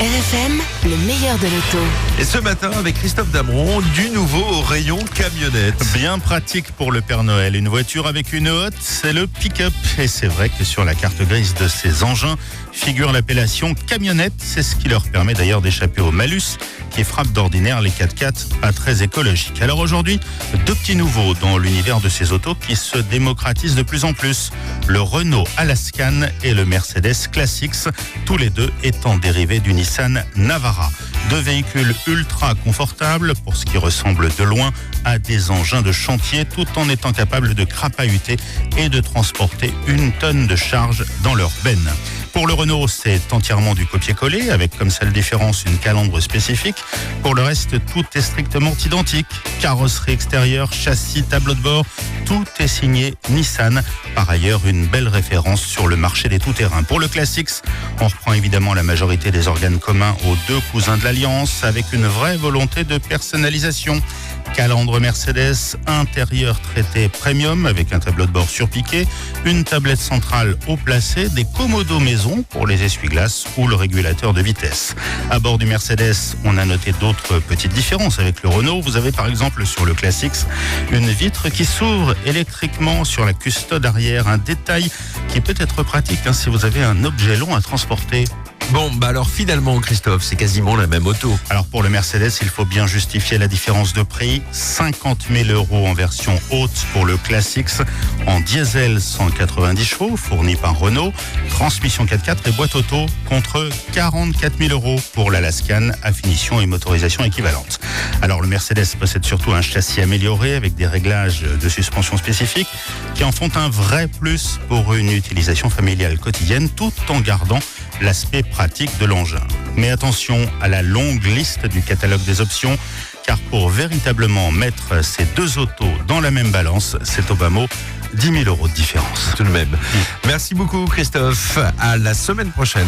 RFM, le meilleur de l'auto. Et ce matin, avec Christophe Damron, du nouveau au rayon camionnette. Bien pratique pour le Père Noël. Une voiture avec une hotte, c'est le pick-up. Et c'est vrai que sur la carte grise de ces engins figure l'appellation camionnette. C'est ce qui leur permet d'ailleurs d'échapper au malus qui frappe d'ordinaire les 4x4 pas très écologiques. Alors aujourd'hui, deux petits nouveaux dans l'univers de ces autos qui se démocratisent de plus en plus. Le Renault Alaskan et le Mercedes Classics, tous les deux étant dérivés du Nissan Navara. Deux véhicules ultra confortables pour ce qui ressemble de loin à des engins de chantier tout en étant capables de crapahuter et de transporter une tonne de charge dans leur benne. Pour le Renault, c'est entièrement du copier-coller avec comme seule différence une calandre spécifique. Pour le reste, tout est strictement identique. Carrosserie extérieure, châssis, tableau de bord, tout est signé Nissan. Par ailleurs, une belle référence sur le marché des tout-terrains. Pour le Classics, on reprend évidemment la majorité des organes communs aux deux cousins de l'Alliance avec une vraie volonté de personnalisation. Calandre Mercedes, intérieur traité premium avec un tableau de bord surpiqué, une tablette centrale haut placée, des commodos maison pour les essuie-glaces ou le régulateur de vitesse. À bord du Mercedes, on a noté d'autres petites différences avec le Renault. Vous avez par exemple sur le Classics une vitre qui s'ouvre électriquement sur la custode arrière, un détail qui peut être pratique si vous avez un objet long à transporter. Bon, alors finalement, Christophe, c'est quasiment la même auto. Alors pour le Mercedes, il faut bien justifier la différence de prix. 50 000 € en version haute pour le Classics, en diesel 190 chevaux, fourni par Renault, transmission 4x4 et boîte auto, contre 44 000 € pour l'Alaskan à finition et motorisation équivalente. Alors le Mercedes possède surtout un châssis amélioré avec des réglages de suspension spécifiques qui en font un vrai plus pour une utilisation familiale quotidienne tout en gardant l'aspect pratique de l'engin. Mais attention à la longue liste du catalogue des options, car pour véritablement mettre ces deux autos dans la même balance, c'est au bas mot 10 000 € de différence. Tout de même. Merci beaucoup, Christophe. À la semaine prochaine.